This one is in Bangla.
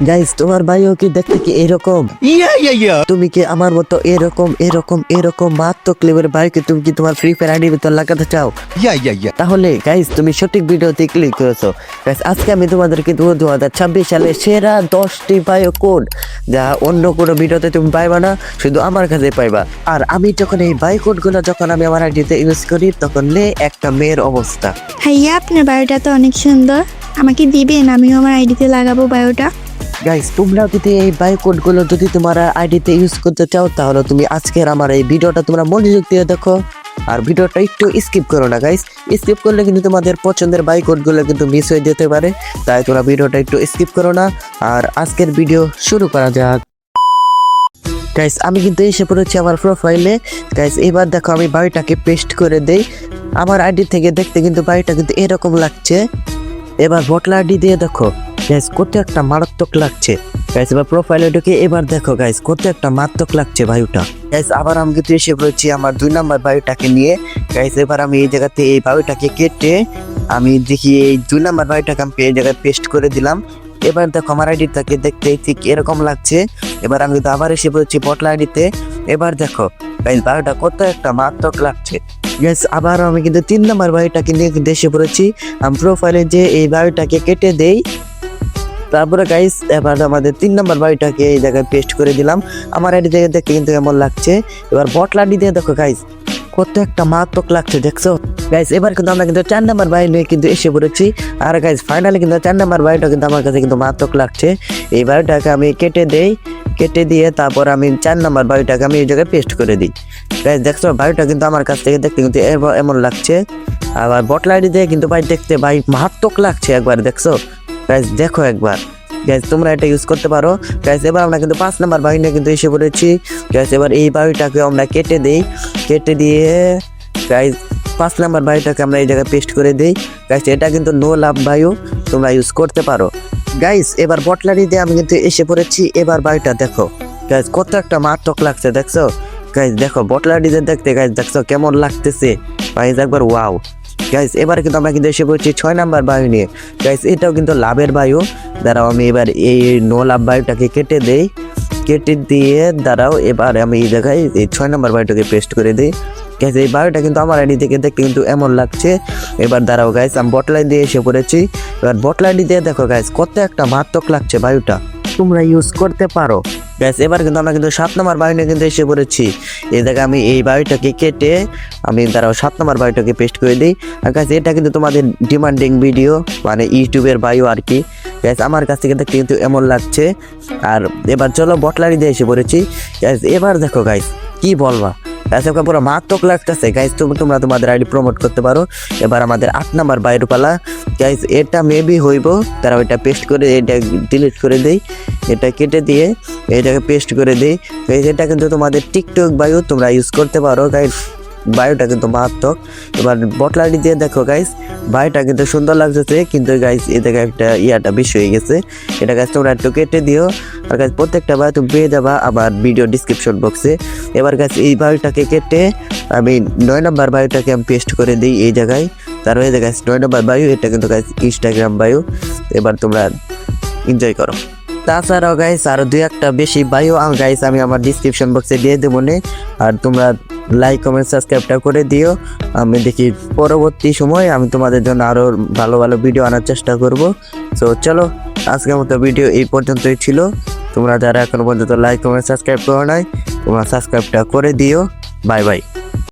গাইস তোমার ভাইও কি দেখতে কি এরকম? তুমি কি আমার মতো এরকম এরকম এরকম মারাত্মক লেভেলের বাইকে তুমি কি তোমার ফ্রি ফায়ার আইডির ভিতর লাগাতে চাও? তাহলে গাইস তুমি সঠিক ভিডিওতে ক্লিক করেছো। গাইস আজকে আমি তোমাদেরকে 2026 সালে সেরা 10টি বায়ো কোড যা অন্য কোনো ভিডিওতে তুমি পাইবা না, শুধু আমার কাছে পাইবা। আর আমি যখন এই বায়ো কোডগুলো যখন আমি আমার আইডিতে ইউজ করি তখন একটা মেয়ের অবস্থা। ভাইয়া আপনার বায়োটা তো অনেক সুন্দর, আমাকে দিবেন, আমিও আমার আইডিতে লাগাবো বায়োটা। গাইস তোমরা যদি এই বায়ো কোডগুলো যদি তোমার আইডিতে ইউজ করতে চাও তাহলে তুমি আজকের আমার এই ভিডিওটা তোমরা মনোযোগ দিয়ে দেখো, আর ভিডিওটা একটু স্কিপ করো না গাইস। স্কিপ করলে কিন্তু তোমাদের পছন্দের বায়ো কোডগুলো কিন্তু মিস হয়ে যেতে পারে, তাই তোমরা ভিডিওটা একটু স্কিপ করো না। আর আজকের ভিডিও শুরু করা যাক। গাইস আমি কিন্তু এসে পড়েছি আমার প্রোফাইলে। গাইস এবার দেখো আমি বায়োটাকে পেস্ট করে দেই। আমার আইডি থেকে দেখতে কিন্তু বায়োটা কিন্তু এরকম লাগছে। এবার বটলা আইডি দিয়ে দেখো গাইস কত একটা মারাত্মক লাগছে। গাইস এবার প্রোফাইলে ঢুকে এবার দেখো গাইস কত একটা মারাত্মক লাগছে বায়োটা। গাইস আবার আমি কিন্তু এসে পড়েছি আমার 2 নাম্বার বায়োটাকে নিয়ে। গাইস এবার আমি এই জায়গাতে এই বায়োটাকে কেটে আমি দেখি এই 2 নাম্বার বায়োটাকে আমি এই জায়গায় পেস্ট করে দিলাম। এবার দেখো আমার আইডিটাকে দেখতে ঠিক এরকম লাগছে। এবার আমি কিন্তু আবার এসে পড়েছি বটলা আইডিতে। এবার দেখো গাইস বায়োটা কত একটা মারাত্মক লাগছে। গাইস আবার আমি কিন্তু 3 নাম্বার বায়োটাকে নিয়ে কিন্তু এসে পড়েছি। আমি প্রোফাইলে যে এই বায়োটাকে কেটে দেই, তারপরে গাইস এবার আমাদের 3 নাম্বার বায়োটাকে এই জায়গায় পেস্ট করে দিলাম। আমার আইডি থেকে দেখতে কিন্তু এমন লাগছে। এবার বটলা আইডি দিয়ে দেখো গাইস কত একটা মারাত্মক লাগছে, দেখছো গাইস। এবার কিন্তু আমরা কিন্তু 4 নাম্বার বায়ো নিয়ে কিন্তু এসে পড়েছি। আর গাইস ফাইনালি কিন্তু 4 নাম্বার বায়োটা কিন্তু আমার কাছে কিন্তু মারাত্মক লাগছে। এই বায়োটাকে আমি কেটে দেই, কেটে দিয়ে তারপর আমি 4 নাম্বার বায়োটাকে আমি এই জায়গায় পেস্ট করে দিই। গাইস দেখছো বায়োটা কিন্তু আমার কাছ থেকে দেখতে কিন্তু এমন লাগছে। আবার বটলা আইডি দিয়ে কিন্তু ভাই দেখতে ভাই মারাত্মক লাগছে একবার, দেখছো গাইস দেখো একবার। গাইস তোমরা এটা ইউজ করতে পারো। গাইস এবার আমরা কিন্তু 5 নাম্বার বায়ো নিয়ে কিন্তু এসে পড়েছি। গাইস এবার এই বায়োটাকে আমরা কেটে দেই, কেটে দিয়ে গাইস 5 নাম্বার বায়োটাকে আমরা এই জায়গায় পেস্ট করে দেই। গাইস এটা কিন্তু নো লাভ বায়ো, তোমরা ইউজ করতে পারো। গাইস এবার বটলারি দিয়ে আমি কিন্তু এসে পড়েছি। এবার বায়োটা দেখো গাইস কত একটা মারাত্মক লাগছে, দেখছো গাইস দেখো বটলারি দিয়ে দেখতে গাইস দেখছো কেমন লাগতেছে গাইস একবার ওয়াও। গাইস এবার কিন্তু আমরা কিন্তু এসে পড়েছি 6 নাম্বার বায়ো নিয়ে। গাইস এটাও কিন্তু লাভের বায়ো। দাঁড়াও আমি এবার এই নো লাভ বায়োটাকে কেটে দেই, কেটে দিয়ে দাঁড়াও এবার আমি এই জায়গায় এই 6 নাম্বার বায়োটাকে পেস্ট করে দিই। গাইস এই বায়োটা কিন্তু আমার আইডি থেকে দেখতে কিন্তু এমন লাগছে। এবার দাঁড়াও গাইস আমি বটলাইন দিয়ে এসে পড়েছি। এবার বটলাইন দিয়ে দেখো গাইস কত একটা মারাত্মক লাগছে বায়োটা, তোমরা ইউজ করতে পারো। গাইস এবার কিন্তু আমরা কিন্তু 7 নাম্বার বায়ো নিয়ে কিন্তু এসে পড়েছি। এই জায়গায় আমি এই বায়োটাকে কেটে আমি দাঁড়াও 7 নাম্বার বায়োটাকে পেস্ট করে দিই। আর গাইস এটা কিন্তু তোমাদের ডিমান্ডিং ভিডিও, মানে ইউটিউবের বায়ো আর কি। গাইস আমার কাছ থেকে দেখতে কিন্তু এমন লাগছে। আর এবার চলো বটলারি দিয়ে এসে পড়েছি। গাইস এবার দেখো গাইস কি বলবা, গাইস ওকে পুরো মারাত্মক লাগতেছে। গাইস তোমরা তোমাদের আইডি প্রমোট করতে পারো। এবার আমাদের 8 নাম্বার বায়োর পালা। গাইস এটা মেবি হইব, তারা ওইটা পেস্ট করে এটা ডিলিট করে দেই, এটা কেটে দিয়ে এটাকে পেস্ট করে দেই। গাইস এটা কিন্তু তোমাদের টিকটক বায়ো, তোমরা ইউজ করতে পারো। গাইস বায়োটা কিন্তু মারাত্মক। এবার বটলারি দিয়ে দেখো গাইস বায়োটা কিন্তু সুন্দর লাগতেছে, কিন্তু গাইস এই জায়গায় একটা ইয়াটা বেশি হয়ে গেছে। এটা গাইস তোমরা একটু কেটে দিও। আর গাইস প্রত্যেকটা বায়ো তুমি পেয়ে যাবা আমার ভিডিও ডিসক্রিপশন বক্সে। এবার গাইস এই বায়োটাকে কেটে আমি 9 নাম্বার বায়োটাকে আমি পেস্ট করে দিই এই জায়গায়। তারপরে এই জায়গায় 9 নাম্বার বায়ো, এটা কিন্তু গাইস ইনস্টাগ্রাম বায়ো। এবার তোমরা এনজয় করো। তাছাড়াও গাইস আরো 2-1টা বেশি বায়ো গাইস আমি আমার ডিসক্রিপশন বক্সে দিয়ে দেবো নে। আর তোমরা লাইক কমেন্ট সাবস্ক্রাইবটা করে দিও। আমি দেখি পরবর্তী সময় আমি তোমাদের জন্য আরো ভালো ভালো ভিডিও আনার চেষ্টা করব। তো চলো আজকের মতো ভিডিও এই পর্যন্তই ছিল। তোমরা যারা এখনো পর্যন্ত লাইক কমেন্ট সাবস্ক্রাইব করো নাই, তোমরা সাবস্ক্রাইবটা করে দিও। Bye bye.